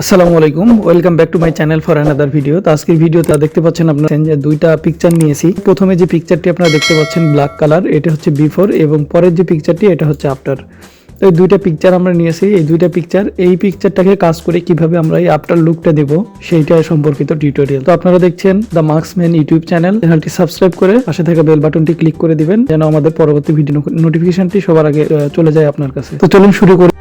আসসালামু আলাইকুম, welcome back to my channel for another video. তো আজকের ভিডিওতে দেখতে পাচ্ছেন আপনারা যে দুইটা পিকচার নিয়েছি। প্রথমে যে পিকচারটি আপনারা দেখতে পাচ্ছেন ব্ল্যাক কালার, এটা হচ্ছে বিফোর, এবং পরের যে পিকচারটি এটা হচ্ছে আফটার। তো এই দুইটা পিকচার আমরা নিয়েছি। এই দুইটা পিকচার, এই পিকচারটাকে কাজ করে কিভাবে আমরা এই আফটার লুকটা দেব সেইটা সম্পর্কিত টিউটোরিয়াল। তো আপনারা দেখছেন দ্য মার্কসম্যান ইউটিউব চ্যানেলটি সাবস্ক্রাইব করে পাশে থাকা বেল বাটনটি ক্লিক করে দিবেন যেন আমাদের পরবর্তী ভিডিও নোটিফিকেশনটি সবার আগে চলে যায় আপনার কাছে। তো চলুন শুরু করি।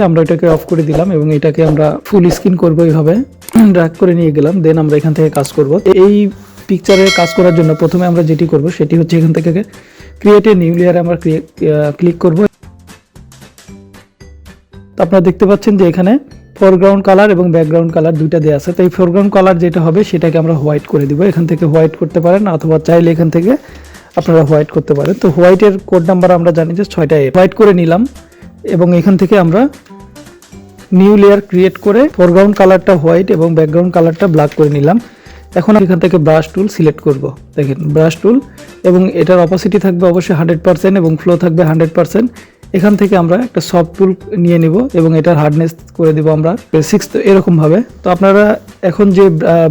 আমরা এটাকে অফ করে দিলাম এবং এটাকে আমরা ফুল স্ক্রিন করবো, এইভাবে ড্র্যাগ করে নিয়ে গেলাম। দেন আমরা এখান থেকে কাজ করব। এই পিকচারের কাজ করার জন্য প্রথমে আমরা যেটি করব সেটি হচ্ছে এখান থেকে ক্রিয়েট এ নিউ লেয়ারে আমরা ক্লিক করব। তো আপনারা দেখতে পাচ্ছেন যে এখানে ফোরগ্রাউন্ড কালার এবং ব্যাকগ্রাউন্ড কালার দুইটা দেওয়া আছে। তো এই ফোরগ্রাউন্ড কালার যেটা হবে সেটাকে আমরা হোয়াইট করে দিব। এখান থেকে হোয়াইট করতে পারেন অথবা চাইলে এখান থেকে আপনারা হোয়াইট করতে পারেন। তো হোয়াইটের কোড নাম্বার আমরা জানি যে 6টা। হোয়াইট করে নিলাম এবং এখান থেকে আমরা নিউ লেয়ার ক্রিয়েট করে ফোরগ্রাউন্ড কালারটা হোয়াইট এবং ব্যাকগ্রাউন্ড কালারটা ব্ল্যাক করে নিলাম। এখন এখান থেকে ব্রাশ টুল সিলেক্ট করব। দেখেন ব্রাশ টুল, এবং এটার অপাসিটি থাকবে অবশ্যই 100% এবং ফ্লো থাকবে 100%। এখান থেকে আমরা একটা সফট টুল নিয়ে নিব এবং এটার হার্ডনেস করে দিব আমরা 6 এরকম ভাবে। তো আপনারা এখন যে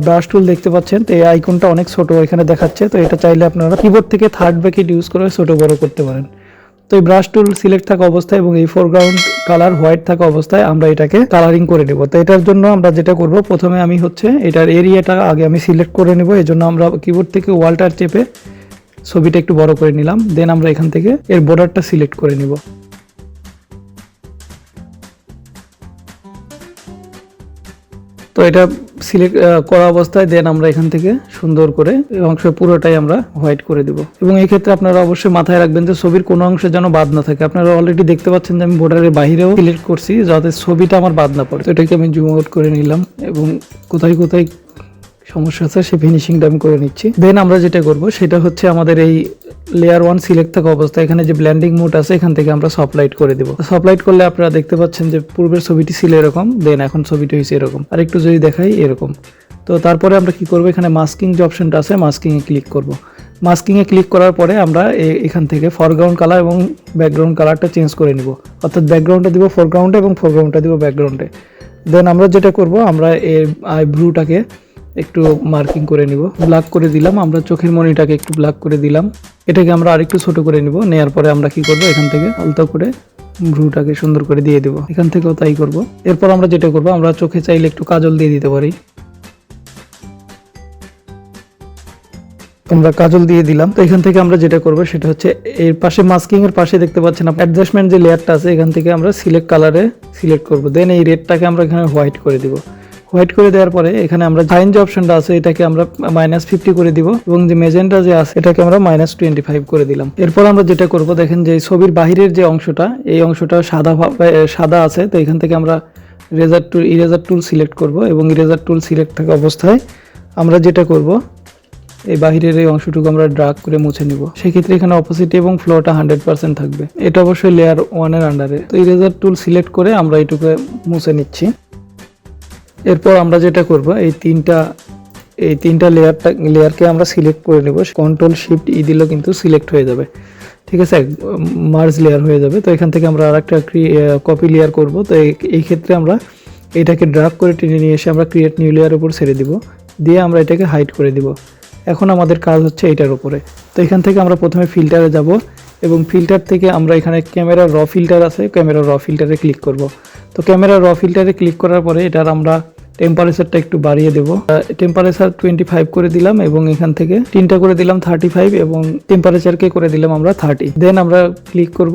ব্রাশ টুল দেখতে পাচ্ছেন, তো এই আইকনটা অনেক ছোট এখানে দেখাচ্ছে। তো এটা চাইলে আপনারা কিবোর্ড থেকে থার্ড ব্র্যাকেট ইউজ করে ছোট বড় করতে পারেন। তো এই ব্রাশ টুল সিলেক্ট থাকা অবস্থায় এবং এই ফোরগ্রাউন্ড কালার হোয়াইট থাকা অবস্থায় আমরা এটাকে কালারিং করে নেব। তো এটার জন্য আমরা যেটা করব, প্রথমে আমি হচ্ছে এটার এরিয়াটা আগে আমি সিলেক্ট করে নেব। এই জন্য আমরা কিবোর্ড থেকে ওয়ালটার চেপে ছবিটা একটু বড় করে নিলাম। দেন আমরা এখান থেকে এর বর্ডারটা সিলেক্ট করে নিব। তো এটা সিলেক্ট করা অবস্থায় দেন আমরা এখান থেকে সুন্দর করে এই অংশ পুরোটাই আমরা হোয়াইট করে দিব। এবং এই ক্ষেত্রে আপনারা অবশ্যই মাথায় রাখবেন যে ছবির কোনো অংশে যেন বাদ না থাকে। আপনারা অলরেডি দেখতে পাচ্ছেন যে আমি বর্ডারের বাইরেও সিলেক্ট করছি যাতে ছবিটা আমার বাদ না পড়ে। তো এটাকে আমি জুম আউট করে নিলাম এবং কোথায় কোথায় সমস্যা আছে সেই ফিনিশিংটা আমি করে নিচ্ছি। দেন আমরা যেটা করব সেটা হচ্ছে আমাদের এই লেয়ার 1 সিলেক্ট থাকা অবস্থায় এখানে যে ব্লেন্ডিং মোড আছে এখান থেকে আমরা সফট লাইট করে দেব। সফট লাইট করলে আপনারা দেখতে পাচ্ছেন যে পূর্বের ছবিটি ছিল এরকম, দেন এখন ছবিটি হয়েছে এরকম। আর একটু যদি দেখাই এরকম। তো তারপরে আমরা কি করব, এখানে মাস্কিং যে অপশনটা আছে মাস্কিং এ ক্লিক করব। মাস্কিং এ ক্লিক করার পরে আমরা এখান থেকে ফরগ্রাউন্ড কালার এবং ব্যাকগ্রাউন্ড কালারটা চেঞ্জ করে নিব। অর্থাৎ ব্যাকগ্রাউন্ডটা দিব ফরগ্রাউন্ডে এবং ফরগ্রাউন্ডটা দিব ব্যাকগ্রাউন্ডে। দেন আমরা যেটা করব, আমরা এই আইব্রুটাকে একটু মার্কিং করে নিব, ব্ল্যাক করে দিলাম। আমরা চোখের মনিটাকে একটু ব্ল্যাক করে দিলাম। এটাকে আমরা আরেকটু ছোট করে নিব। নেয়ার পরে আমরা কি করব, এখান থেকে আলতো করে ভ্রুটাকে সুন্দর করে দিয়ে দেব। এখান থেকেও তাই করব। এরপর আমরা যেটা করব, আমরা চোখে চাইলে একটু কাজল দিয়ে দিতে পারি। আমরা কাজল দিয়ে দিলাম। তো এখান থেকে আমরা যেটা করব সেটা হচ্ছে এর পাশে মাস্কিং এর পাশে দেখতে পাচ্ছেন অ্যাডজাস্টমেন্ট যে লেয়ারটা আছে এখান থেকে আমরা সিলেক্ট কালারে সিলেক্ট করব। দেন এই রেডটাকে আমরা এখানে হোয়াইট করে দিব। হোয়াইট করে দেওয়ার পরে এখানে আমরা সাইন যে অপশনটা আছে এটাকে আমরা -50 করে দিব এবং যে মেজেন্টা যে আছে এটাকে আমরা -25 করে দিলাম। এরপর আমরা যেটা করব, দেখেন যে ছবির বাহিরের যে অংশটা এই অংশটা সাদা আছে। তো এখান থেকে আমরা ইরেজার টুল সিলেক্ট করব এবং ইরেজার টুল সিলেক্ট থাকা অবস্থায় আমরা যেটা করব, এই বাহিরের এই অংশটুকু আমরা ড্রাগ করে মুছে নিব। সেক্ষেত্রে এখানে অপোসিটি এবং ফ্লোটা 100% থাকবে। এটা অবশ্যই লেয়ার 1 এর আন্ডারে। তো ইরেজার টুল সিলেক্ট করে আমরা এটুকু মুছে নিচ্ছি। এরপর আমরা যেটা করব, এই তিনটা লেয়ারকে আমরা সিলেক্ট করে নেব। Ctrl+Shift+E দিলেও কিন্তু সিলেক্ট হয়ে যাবে, ঠিক আছে, মার্জ লেয়ার হয়ে যাবে। তো এখান থেকে আমরা আরেকটা কপি লেয়ার করব। তো এই ক্ষেত্রে আমরা এটাকে ড্র্যাগ করে টেনে নিয়ে এসে আমরা ক্রিয়েট নিউ লেয়ারের উপর ছেড়ে দিব, দিয়ে আমরা এটাকে হাইড করে দিব। এখন আমাদের কাজ হচ্ছে এটার উপরে। তো এখান থেকে আমরা প্রথমে ফিল্টারে যাব এবং ফিল্টার থেকে আমরা এখানে ক্যামেরা র ফিল্টার আছে, ক্যামেরা র ফিল্টারে ক্লিক করব। তো ক্যামেরা র ফিল্টারে ক্লিক করার পরে এটার আমরা টেম্পারেচারটা একটু বাড়িয়ে দেব। টেম্পারেচার 25 করে দিলাম এবং এখান থেকে তিনটা করে দিলাম 35 এবং টেম্পারেচারকে করে দিলাম আমরা 30। দেন আমরা ক্লিক করব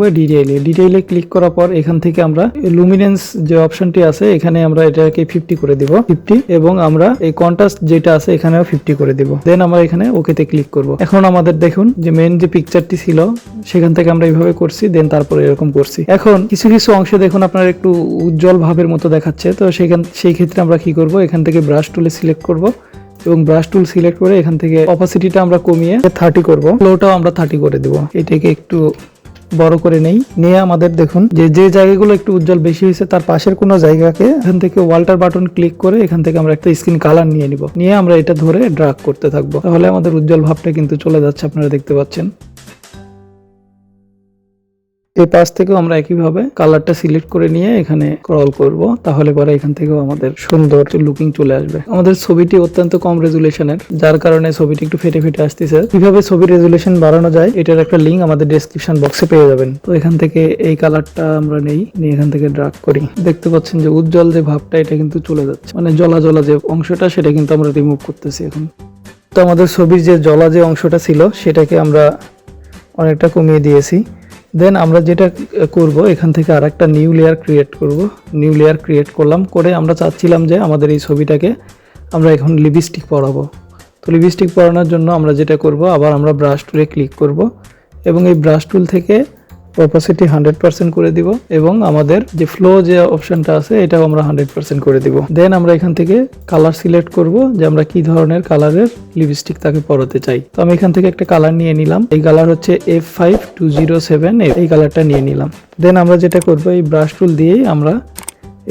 ডিটেইলে ক্লিক করার পর এখান থেকে আমরা লুমিনেন্স যে অপশনটি আছে এখানে আমরা এটাকে 50 করে দিব, 50, এবং আমরা এই কন্ট্রাস্ট যেটা আছে এখানেও 50 করে দিব। দেন আমরা এখানে ওকেতে ক্লিক করব। এখন আমাদের দেখুন যে মেইন যে পিকচারটি ছিল সেখান থেকে আমরা এইভাবে করছি, দেন তারপরে এরকম করছি। এখন কিছু কিছু অংশে দেখুন আপনার একটু উজ্জ্বল ভাবের মতো দেখাচ্ছে। তো সেই ক্ষেত্রে আমরা কি করব, এখান থেকে ব্রাশ টুলে সিলেক্ট করব এবং ব্রাশ টুল সিলেক্ট করে এখান থেকে অপাসিটিটা আমরা কমিয়ে 30 করব, ফ্লোটাও আমরা 30 করে দেব। এটাকে একটু বড় করে নেই, নিয়ে আমাদের দেখুন যে জায়গাগুলো একটু উজ্জ্বল বেশি হয়েছে তার পাশের কোনো জায়গাকে এখান থেকে ওয়াল্টার বাটন ক্লিক করে এখান থেকে আমরা একটা স্কিন কালার নিয়ে নিব, নিয়ে আমরা এটা ধরে ড্রাগ করতে থাকবো। তাহলে আমাদের উজ্জ্বল ভাবটা কিন্তু চলে যাচ্ছে, আপনারা দেখতে পাচ্ছেন। এই পাশ থেকেও আমরা একইভাবে কালারটা সিলেক্ট করে নিয়ে এখানে স্ক্রল করব, তাহলে পরে এখান থেকেও আমাদের সুন্দর লুকিং চলে আসবে। আমাদের ছবিটি অত্যন্ত কম রেজুলেশনের, যার কারণে ছবিটি একটু ফেটে ফেটে আসতেছে। কিভাবে ছবির রেজুলেশন বাড়ানো যায় এটার একটা লিঙ্ক আমাদের ডেসক্রিপশন বক্সে পেয়ে যাবেন। তো এখান থেকে এই কালারটা আমরা নিয়ে এখান থেকে ড্রাগ করি। দেখতে পাচ্ছেন যে উজ্জ্বল যে ভাবটা এটা কিন্তু চলে যাচ্ছে, মানে জলা জলা যে অংশটা সেটা কিন্তু আমরা রিমুভ করতেছি এখন। তো আমাদের ছবির যে জলা যে অংশটা ছিল সেটাকে আমরা অনেকটা কমিয়ে দিয়েছি। দেন আমরা যেটা করব এখান থেকে আর একটা নিউ লেয়ার ক্রিয়েট করব। নিউ লেয়ার ক্রিয়েট করলাম, করে আমরা চাচ্ছিলাম যে আমাদের এই ছবিটাকে আমরা এখন লিপস্টিক পরাবো। তো লিপস্টিক পরানোর জন্য আমরা যেটা করব, আবার আমরা ব্রাশ টুলে ক্লিক করব এবং এই ব্রাশ টুল থেকে অপাসিটি 100% করে দিব এবং আমাদের যে ফ্লো যে অপশনটা আছে এটাও আমরা 100% করে দিব। দেন আমরা এখান থেকে কালার সিলেক্ট করব যে আমরা কি ধরনের কালারের লিপস্টিক তাকে পরাতে চাই। তো আমি এখান থেকে একটা কালার নিয়ে নিলাম, এই কালার হচ্ছে F5207, এই কালারটা নিয়ে নিলাম। দেন আমরা যেটা করব এই ব্রাশ টুল দিয়েই আমরা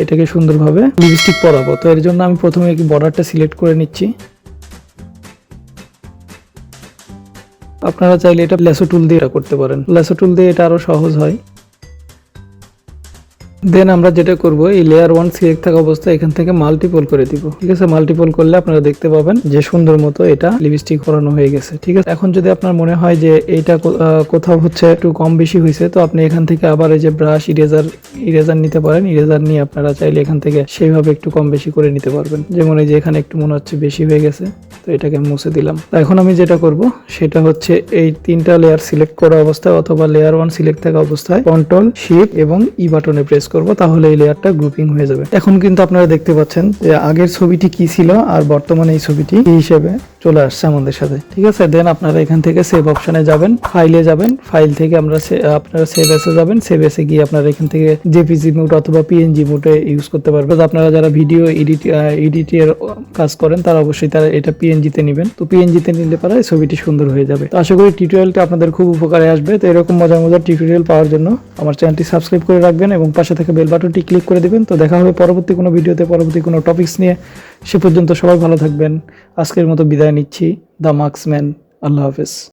এটাকে সুন্দরভাবে লিপস্টিক পরাবো। তো এর জন্য আমি প্রথমে বর্ডারটা সিলেক্ট করে নিচ্ছি। আপনারা চাইলে এটা লেসো টুল দিয়ে করতে পারেন, লেসো টুল দিয়ে এটা আরো সহজ হয়। দেন আমরা যেটা করব এই লেয়ার 1 সিলেক্ট থাকা অবস্থায় এখান থেকে মাল্টিপল করে দিব। ঠিক আছে, মাল্টিপল করলে আপনারা দেখতে পাবেন যে সুন্দর মতো এটা লিপস্টিক করানো হয়ে গেছে। ঠিক আছে, এখন যদি আপনার মনে হয় যে এইটা কোথাও হচ্ছে একটু কম বেশি হয়েছে, তো আপনি এখান থেকে আবার এই যে ব্রাশ ইরেজার নিতে পারেন। ইরেজার নিয়ে আপনারা চাইলে এখান থেকে সেইভাবে একটু কম বেশি করে নিতে পারবেন। যেমন এই যে এখানে একটু মনে হচ্ছে বেশি হয়ে গেছে, তো এটাকে মুছে দিলাম। এখন আমি যেটা করব সেটা হচ্ছে এই তিনটা লেয়ার সিলেক্ট করা অবস্থায় অথবা লেয়ার 1 সিলেক্ট থাকা অবস্থায় কন্ট্রোল শিফট এবং ই বাটনে প্রেস করব, তাহলে এই লেয়ারটা গ্রুপিং হয়ে যাবে। এখন কিন্তু আপনারা দেখতে পাচ্ছেন যে আগের ছবিটি কি ছিল আর বর্তমানে এই ছবিটি কি হিসেবে চলে আসছে আমাদের সাথে। ঠিক আছে, দেন আপনারা এখান থেকে সেভ অপশনে যাবেন, ফাইলে যাবেন, ফাইল থেকে আপনারা সেভ এসে যাবেন। সেভ এসে গিয়ে আপনারা এখান থেকে জেপিজি মোড অথবা পিএনজি মোডে ইউজ করতে পারবেন। আপনারা যারা ভিডিও এডিটের কাজ করেন তারা অবশ্যই এটা পিএনজি তে নেবেন। তো পিএনজি তে নিলে পরে ছবিটি সুন্দর হয়ে যাবে। তো আশা করি টিউটোরিয়ালটা আপনাদের খুব উপকারে আসবে। তো এরকম মজার মজার টিউটোরিয়াল পাওয়ার জন্য আমার চ্যানেলটি সাবস্ক্রাইব করে রাখবেন এবং পাশে থেকে বেল বাটনটি ক্লিক করে দিবেন। তো দেখা হবে পরবর্তী কোনো ভিডিওতে, পরবর্তী কোনো টপিকস নিয়ে। সে পর্যন্ত সবাই ভালো থাকবেন। আজকের মতো বিদায় নিচ্ছি। The marksman. আল্লাহ হাফেজ।